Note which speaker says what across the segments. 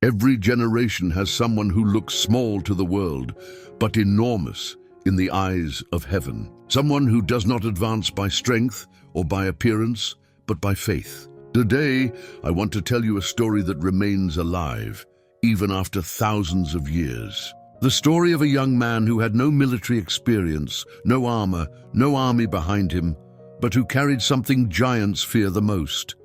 Speaker 1: Every generation has someone who looks small to the world, but enormous in the eyes of heaven. Someone who does not advance by strength or by appearance, but by faith. Today, I want to tell you a story that remains alive, even after thousands of years. The story of a young man who had no military experience, no armor, no army behind him, but who carried something giants fear the most: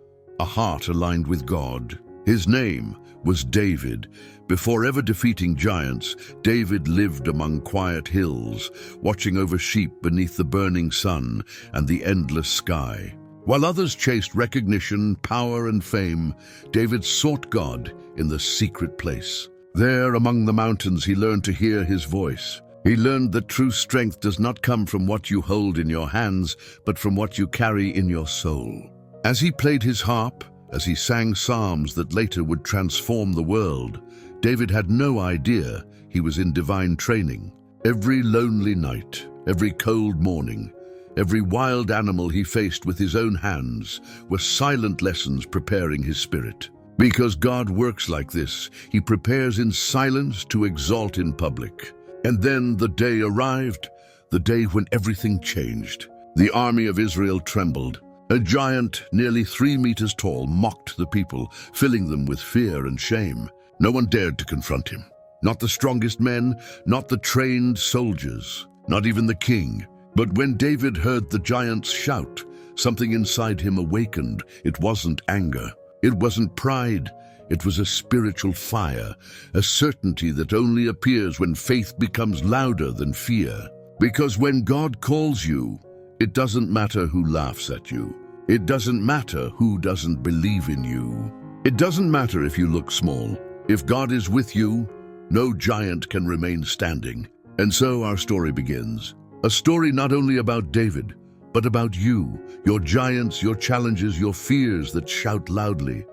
Speaker 1: a heart aligned with God. His name was David. Before ever defeating giants, David lived among quiet hills, watching over sheep beneath the burning sun and the endless sky. While others chased recognition, power, and fame, David sought God in the secret place. There, among the mountains, he learned to hear his voice. He learned that true strength does not come from what you hold in your hands, but from what you carry in your soul. As he played his harp, as he sang psalms that later would transform the world, David had no idea he was in divine training. Every lonely night, every cold morning, every wild animal he faced with his own hands were silent lessons preparing his spirit. Because God works like this, he prepares in silence to exalt in public. And then the day arrived, the day when everything changed. The army of Israel trembled. A giant, nearly 3 meters tall, mocked the people, filling them with fear and shame. No one dared to confront him. Not the strongest men, not the trained soldiers, not even the king. But when David heard the giants shout, something inside him awakened. It wasn't anger. It wasn't pride. It was a spiritual fire, a certainty that only appears when faith becomes louder than fear. Because when God calls you, it doesn't matter who laughs at you. It doesn't matter who doesn't believe in you. It doesn't matter if you look small. If God is with you, no giant can remain standing. And so our story begins. A story not only about David, but about you, your giants, your challenges, your fears that shout loudly,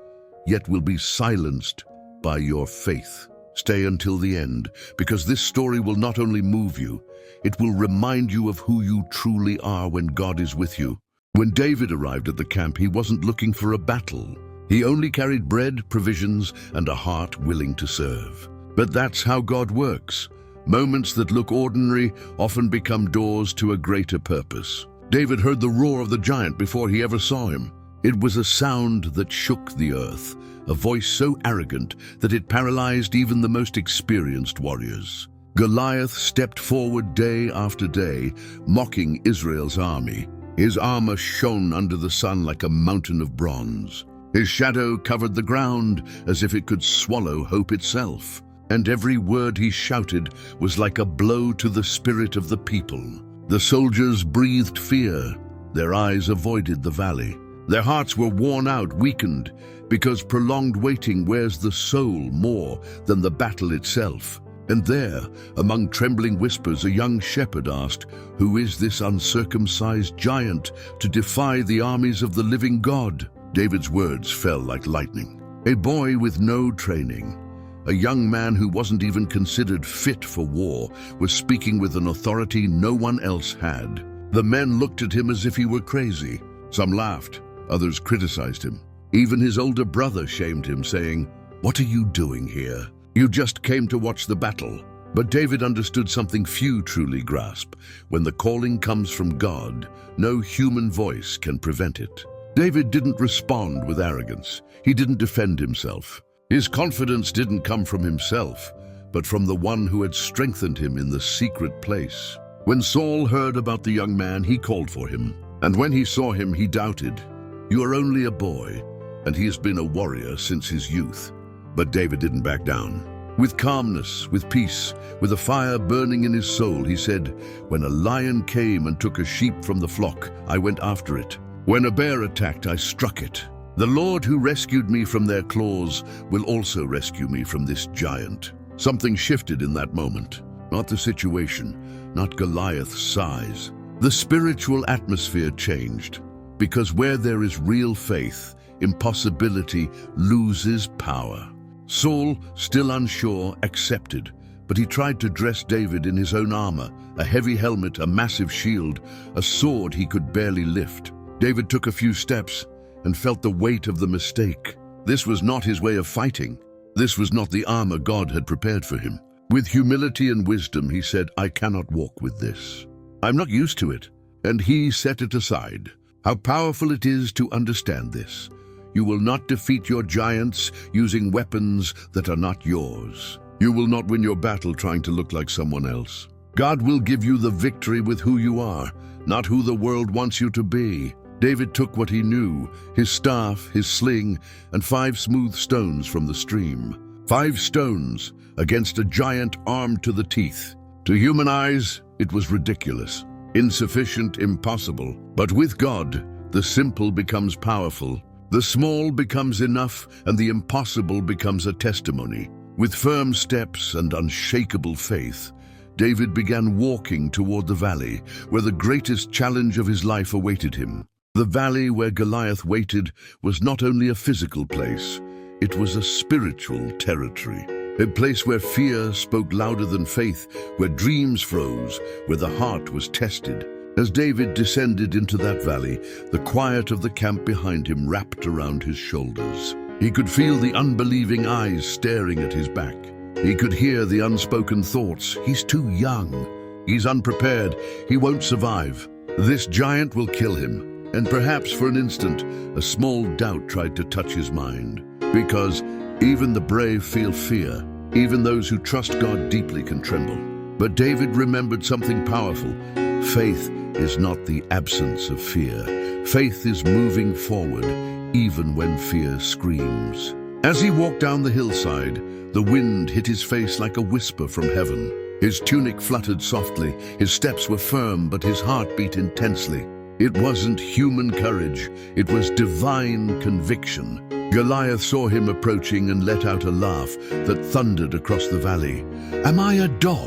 Speaker 1: yet will be silenced by your faith. Stay until the end, because this story will not only move you, it will remind you of who you truly are when God is with you. When David arrived at the camp, he wasn't looking for a battle. He only carried bread, provisions, and a heart willing to serve. But that's how God works. Moments that look ordinary often become doors to a greater purpose. David heard the roar of the giant before he ever saw him. It was a sound that shook the earth, a voice so arrogant that it paralyzed even the most experienced warriors. Goliath stepped forward day after day, mocking Israel's army. His armor shone under the sun like a mountain of bronze. His shadow covered the ground as if it could swallow hope itself. And every word he shouted was like a blow to the spirit of the people. The soldiers breathed fear. Their eyes avoided the valley. Their hearts were worn out, weakened, because prolonged waiting wears the soul more than the battle itself. And there, among trembling whispers, a young shepherd asked, "Who is this uncircumcised giant to defy the armies of the living God?" David's words fell like lightning. A boy with no training, a young man who wasn't even considered fit for war, was speaking with an authority no one else had. The men looked at him as if he were crazy. Some laughed, others criticized him. Even his older brother shamed him, saying, "What are you doing here? You just came to watch the battle." But David understood something few truly grasp. When the calling comes from God, no human voice can prevent it. David didn't respond with arrogance. He didn't defend himself. His confidence didn't come from himself, but from the one who had strengthened him in the secret place. When Saul heard about the young man, he called for him. And when he saw him, he doubted. "You are only a boy, and he has been a warrior since his youth." But David didn't back down. With calmness, with peace, with a fire burning in his soul, he said, "When a lion came and took a sheep from the flock, I went after it. When a bear attacked, I struck it. The Lord who rescued me from their claws will also rescue me from this giant." Something shifted in that moment. Not the situation, not Goliath's size. The spiritual atmosphere changed, because where there is real faith, impossibility loses power. Saul, still unsure, accepted, but he tried to dress David in his own armor, a heavy helmet, a massive shield, a sword he could barely lift. David took a few steps and felt the weight of the mistake. This was not his way of fighting. This was not the armor God had prepared for him. With humility and wisdom, he said, "I cannot walk with this. I'm not used to it." And he set it aside. How powerful it is to understand this. You will not defeat your giants using weapons that are not yours. You will not win your battle trying to look like someone else. God will give you the victory with who you are, not who the world wants you to be. David took what he knew, his staff, his sling, and 5 smooth stones from the stream. 5 stones against a giant armed to the teeth. To human eyes, it was ridiculous, insufficient, impossible. But with God, the simple becomes powerful. The small becomes enough, and the impossible becomes a testimony. With firm steps and unshakable faith, David began walking toward the valley, where the greatest challenge of his life awaited him. The valley where Goliath waited was not only a physical place, it was a spiritual territory. A place where fear spoke louder than faith, where dreams froze, where the heart was tested. As David descended into that valley, the quiet of the camp behind him wrapped around his shoulders. He could feel the unbelieving eyes staring at his back. He could hear the unspoken thoughts. He's too young. He's unprepared. He won't survive. This giant will kill him. And perhaps for an instant, a small doubt tried to touch his mind. Because even the brave feel fear. Even those who trust God deeply can tremble. But David remembered something powerful. Faith is not the absence of fear. Faith is moving forward, even when fear screams. As he walked down the hillside, the wind hit his face like a whisper from heaven. His tunic fluttered softly, his steps were firm, but his heart beat intensely. It wasn't human courage, it was divine conviction. Goliath saw him approaching and let out a laugh that thundered across the valley. "Am I a dog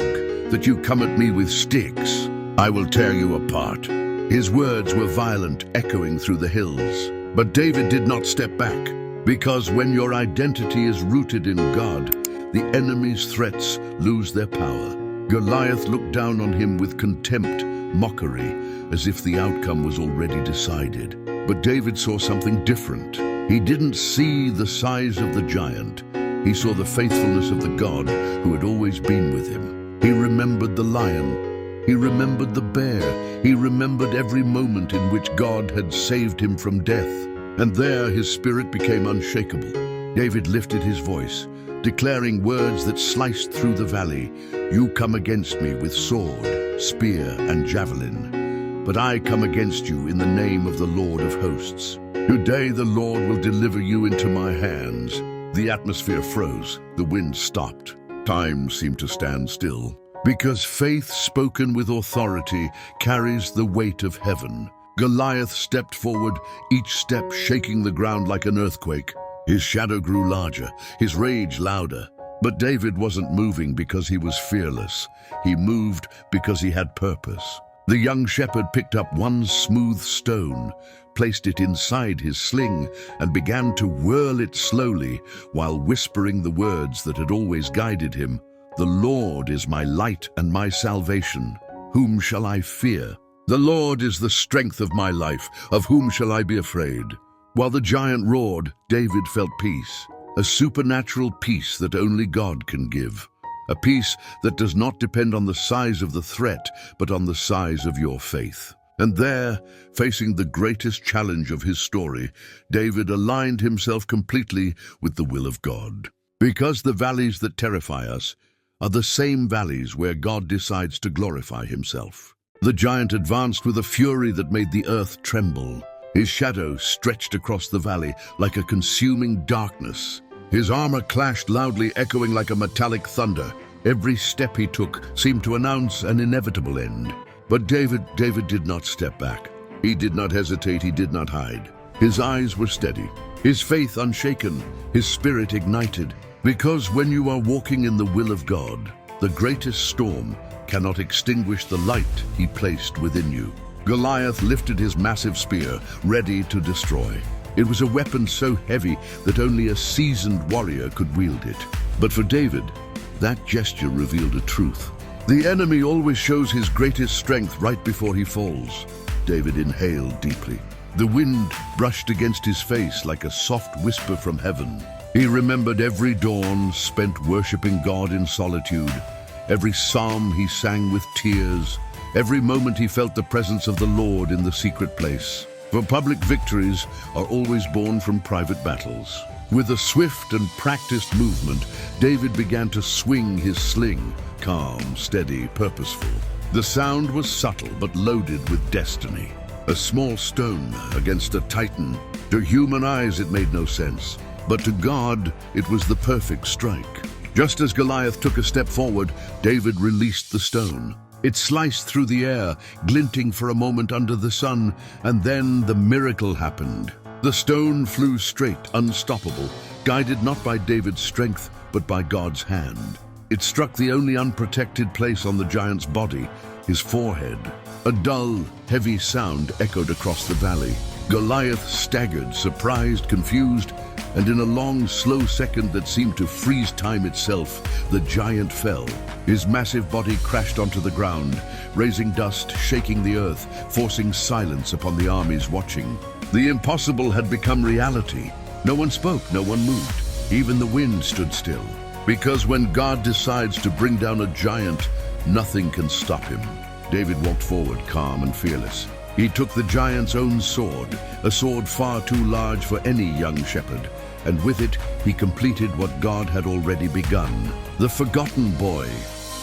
Speaker 1: that you come at me with sticks? I will tear you apart." His words were violent, echoing through the hills. But David did not step back, because when your identity is rooted in God, the enemy's threats lose their power. Goliath looked down on him with contempt, mockery, as if the outcome was already decided. But David saw something different. He didn't see the size of the giant. He saw the faithfulness of the God who had always been with him. He remembered the lion. He remembered the bear. He remembered every moment in which God had saved him from death. And there his spirit became unshakable. David lifted his voice, declaring words that sliced through the valley. "You come against me with sword, spear, and javelin, but I come against you in the name of the Lord of hosts. Today the Lord will deliver you into my hands." The atmosphere froze. The wind stopped. Time seemed to stand still. Because faith spoken with authority carries the weight of heaven. Goliath stepped forward, each step shaking the ground like an earthquake. His shadow grew larger, his rage louder. But David wasn't moving because he was fearless. He moved because he had purpose. The young shepherd picked up one smooth stone, placed it inside his sling, and began to whirl it slowly while whispering the words that had always guided him. "The Lord is my light and my salvation. Whom shall I fear? The Lord is the strength of my life. Of whom shall I be afraid?" While the giant roared, David felt peace, a supernatural peace that only God can give. A peace that does not depend on the size of the threat, but on the size of your faith. And there, facing the greatest challenge of his story, David aligned himself completely with the will of God. Because the valleys that terrify us are the same valleys where God decides to glorify himself. The giant advanced with a fury that made the earth tremble. His shadow stretched across the valley like a consuming darkness. His armor clashed loudly, echoing like a metallic thunder. Every step he took seemed to announce an inevitable end. But David did not step back. He did not hesitate, he did not hide. His eyes were steady, his faith unshaken, his spirit ignited. Because when you are walking in the will of God, the greatest storm cannot extinguish the light he placed within you. Goliath lifted his massive spear, ready to destroy. It was a weapon so heavy that only a seasoned warrior could wield it. But for David, that gesture revealed a truth. The enemy always shows his greatest strength right before he falls. David inhaled deeply. The wind brushed against his face like a soft whisper from heaven. He remembered every dawn spent worshiping God in solitude, every psalm he sang with tears, every moment he felt the presence of the Lord in the secret place. For public victories are always born from private battles. With a swift and practiced movement, David began to swing his sling, calm, steady, purposeful. The sound was subtle but loaded with destiny. A small stone against a titan. To human eyes it made no sense, but to God it was the perfect strike. Just as Goliath took a step forward, David released the stone. It sliced through the air, glinting for a moment under the sun, and then the miracle happened. The stone flew straight, unstoppable, guided not by David's strength, but by God's hand. It struck the only unprotected place on the giant's body, his forehead. A dull, heavy sound echoed across the valley. Goliath staggered, surprised, confused, and in a long, slow second that seemed to freeze time itself, the giant fell. His massive body crashed onto the ground, raising dust, shaking the earth, forcing silence upon the armies watching. The impossible had become reality. No one spoke, no one moved. Even the wind stood still. Because when God decides to bring down a giant, nothing can stop him. David walked forward, calm and fearless. He took the giant's own sword, a sword far too large for any young shepherd, and with it he completed what God had already begun. The forgotten boy,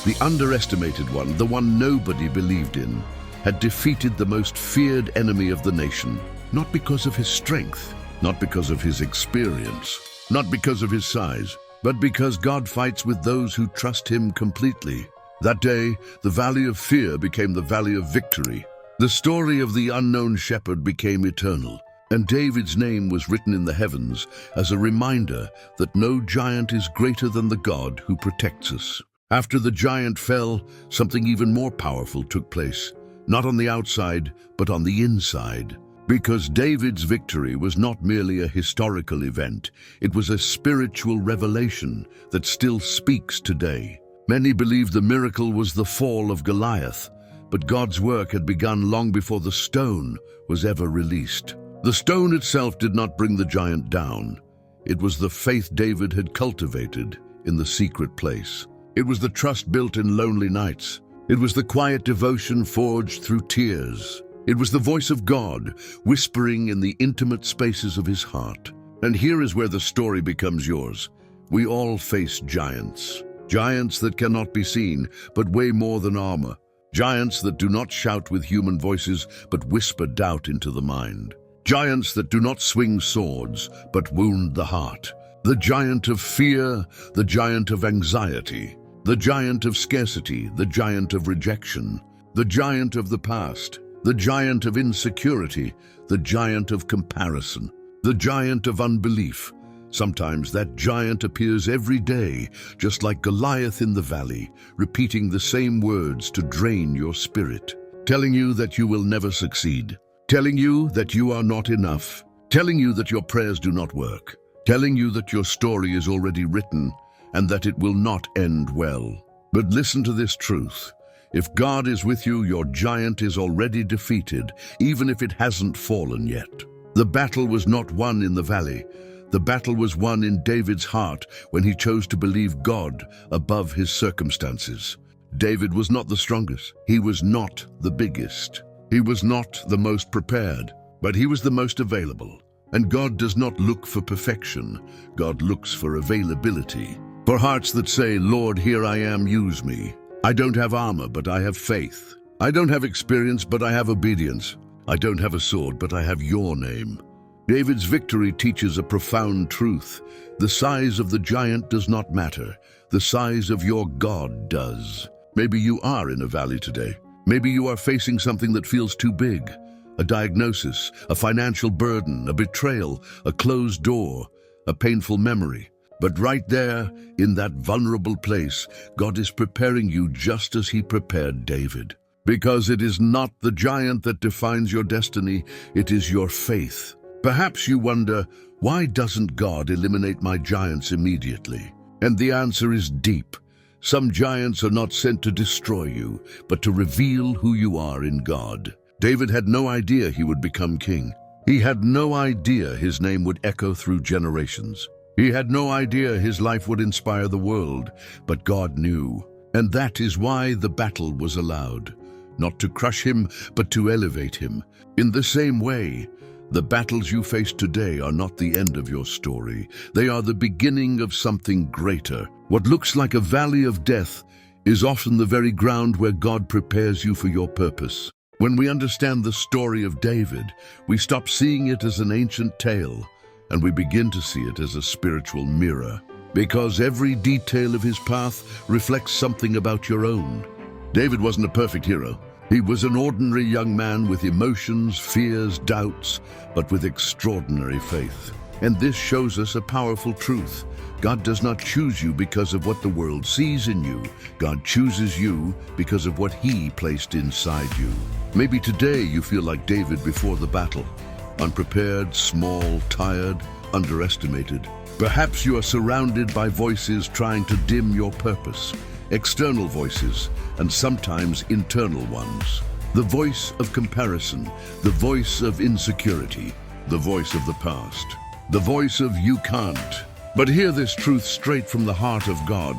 Speaker 1: the underestimated one, the one nobody believed in, had defeated the most feared enemy of the nation, not because of his strength, not because of his experience, not because of his size, but because God fights with those who trust him completely. That day, the valley of fear became the valley of victory. The story of the unknown shepherd became eternal, and David's name was written in the heavens as a reminder that no giant is greater than the God who protects us. After the giant fell, something even more powerful took place, not on the outside, but on the inside. Because David's victory was not merely a historical event, it was a spiritual revelation that still speaks today. Many believe the miracle was the fall of Goliath, but God's work had begun long before the stone was ever released. The stone itself did not bring the giant down. It was the faith David had cultivated in the secret place. It was the trust built in lonely nights. It was the quiet devotion forged through tears. It was the voice of God whispering in the intimate spaces of his heart. And here is where the story becomes yours. We all face giants. Giants that cannot be seen, but weigh more than armor. Giants that do not shout with human voices, but whisper doubt into the mind. Giants that do not swing swords, but wound the heart. The giant of fear, the giant of anxiety, the giant of scarcity, the giant of rejection, the giant of the past, the giant of insecurity, the giant of comparison, the giant of unbelief. Sometimes that giant appears every day, just like Goliath in the valley, repeating the same words to drain your spirit, telling you that you will never succeed, telling you that you are not enough, telling you that your prayers do not work, telling you that your story is already written and that it will not end well. But listen to this truth. If God is with you, your giant is already defeated, even if it hasn't fallen yet. The battle was not won in the valley. The battle was won in David's heart when he chose to believe God above his circumstances. David was not the strongest. He was not the biggest. He was not the most prepared, but he was the most available. And God does not look for perfection. God looks for availability. For hearts that say, Lord, here I am, use me. I don't have armor, but I have faith. I don't have experience, but I have obedience. I don't have a sword, but I have your name. David's victory teaches a profound truth. The size of the giant does not matter. The size of your God does. Maybe you are in a valley today. Maybe you are facing something that feels too big. A diagnosis, a financial burden, a betrayal, a closed door, a painful memory. But right there, in that vulnerable place, God is preparing you just as he prepared David. Because it is not the giant that defines your destiny, it is your faith. Perhaps you wonder, why doesn't God eliminate my giants immediately? And the answer is deep. Some giants are not sent to destroy you, but to reveal who you are in God. David had no idea he would become king. He had no idea his name would echo through generations. He had no idea his life would inspire the world, but God knew. And that is why the battle was allowed. Not to crush him, but to elevate him. In the same way, the battles you face today are not the end of your story. They are the beginning of something greater. What looks like a valley of death is often the very ground where God prepares you for your purpose. When we understand the story of David, we stop seeing it as an ancient tale, and we begin to see it as a spiritual mirror. Because every detail of his path reflects something about your own. David wasn't a perfect hero. He was an ordinary young man with emotions, fears, doubts, but with extraordinary faith. And this shows us a powerful truth. God does not choose you because of what the world sees in you. God chooses you because of what He placed inside you. Maybe today you feel like David before the battle. Unprepared, small, tired, underestimated. Perhaps you are surrounded by voices trying to dim your purpose. External voices, and sometimes internal ones. The voice of comparison, the voice of insecurity, the voice of the past, the voice of you can't. But hear this truth straight from the heart of God.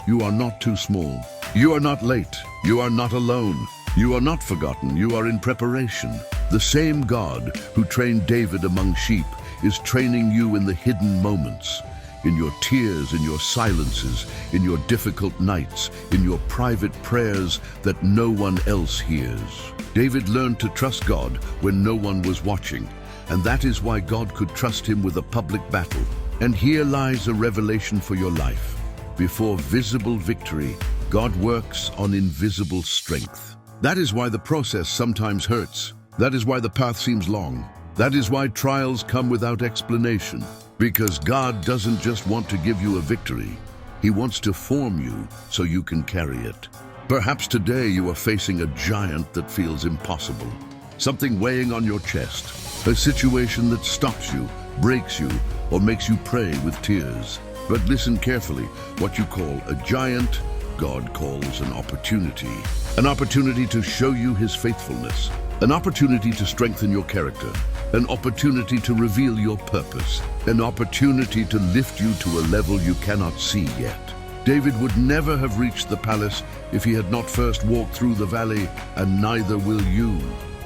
Speaker 1: You are not too small. You are not late. You are not alone. You are not forgotten. You are in preparation. The same God who trained David among sheep is training you in the hidden moments. In your tears, in your silences, in your difficult nights, in your private prayers that no one else hears. David learned to trust God when no one was watching, and that is why God could trust him with a public battle. And here lies a revelation for your life. Before visible victory, God works on invisible strength. That is why the process sometimes hurts. That is why the path seems long. That is why trials come without explanation. Because God doesn't just want to give you a victory. He wants to form you so you can carry it. Perhaps today you are facing a giant that feels impossible. Something weighing on your chest. A situation that stops you, breaks you, or makes you pray with tears. But listen carefully. What you call a giant, God calls an opportunity. An opportunity to show you His faithfulness. An opportunity to strengthen your character. An opportunity to reveal your purpose. An opportunity to lift you to a level you cannot see yet. David would never have reached the palace if he had not first walked through the valley, and neither will you.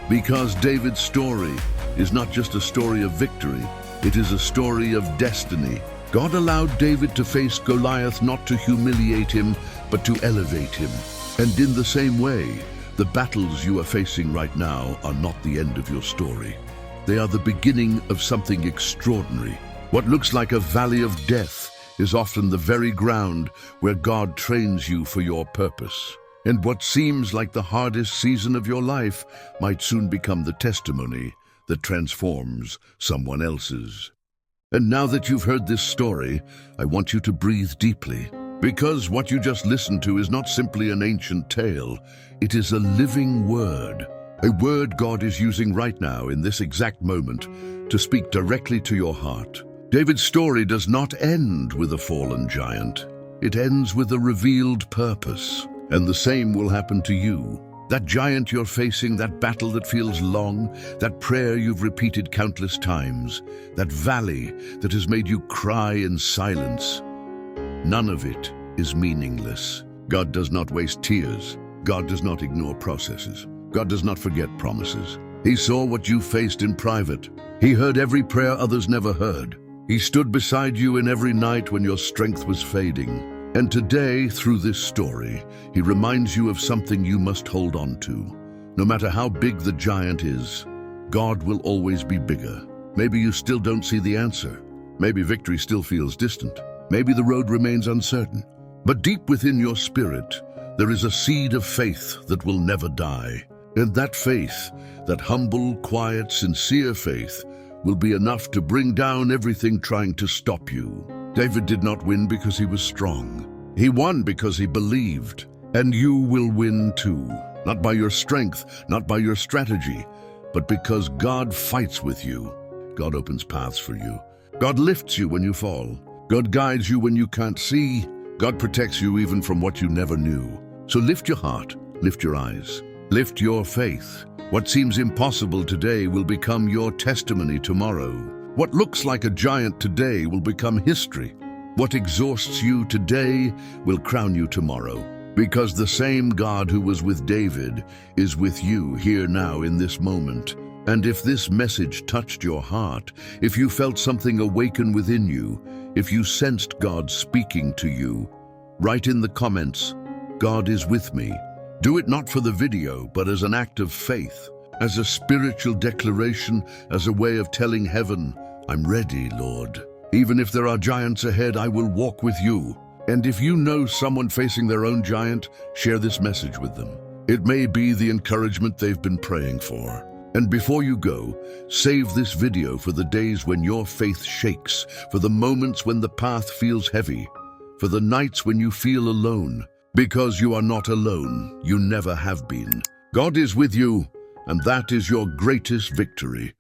Speaker 1: Because David's story is not just a story of victory, it is a story of destiny. God allowed David to face Goliath not to humiliate him, but to elevate him. And in the same way, the battles you are facing right now are not the end of your story. They are the beginning of something extraordinary. What looks like a valley of death is often the very ground where God trains you for your purpose. And what seems like the hardest season of your life might soon become the testimony that transforms someone else's. And now that you've heard this story, I want you to breathe deeply. Because what you just listened to is not simply an ancient tale, it is a living word. A word God is using right now in this exact moment to speak directly to your heart. David's story does not end with a fallen giant. It ends with a revealed purpose. And the same will happen to you. That giant you're facing, that battle that feels long, that prayer you've repeated countless times, that valley that has made you cry in silence, none of it is meaningless. God does not waste tears. God does not ignore processes. God does not forget promises. He saw what you faced in private. He heard every prayer others never heard. He stood beside you in every night when your strength was fading. And today, through this story, He reminds you of something you must hold on to. No matter how big the giant is, God will always be bigger. Maybe you still don't see the answer. Maybe victory still feels distant. Maybe the road remains uncertain. But deep within your spirit, there is a seed of faith that will never die. And that faith, that humble, quiet, sincere faith, will be enough to bring down everything trying to stop you. David did not win because he was strong. He won because he believed. And you will win too. Not by your strength, not by your strategy, but because God fights with you. God opens paths for you. God lifts you when you fall. God guides you when you can't see. God protects you even from what you never knew. So lift your heart, lift your eyes, lift your faith. What seems impossible today will become your testimony tomorrow. What looks like a giant today will become history. What exhausts you today will crown you tomorrow. Because the same God who was with David is with you here now in this moment. And if this message touched your heart, if you felt something awaken within you, if you sensed God speaking to you, write in the comments, "God is with me." Do it not for the video, but as an act of faith, as a spiritual declaration, as a way of telling heaven, "I'm ready, Lord. Even if there are giants ahead, I will walk with you." And if you know someone facing their own giant, share this message with them. It may be the encouragement they've been praying for. And before you go, save this video for the days when your faith shakes, for the moments when the path feels heavy, for the nights when you feel alone. Because you are not alone, you never have been. God is with you, and that is your greatest victory.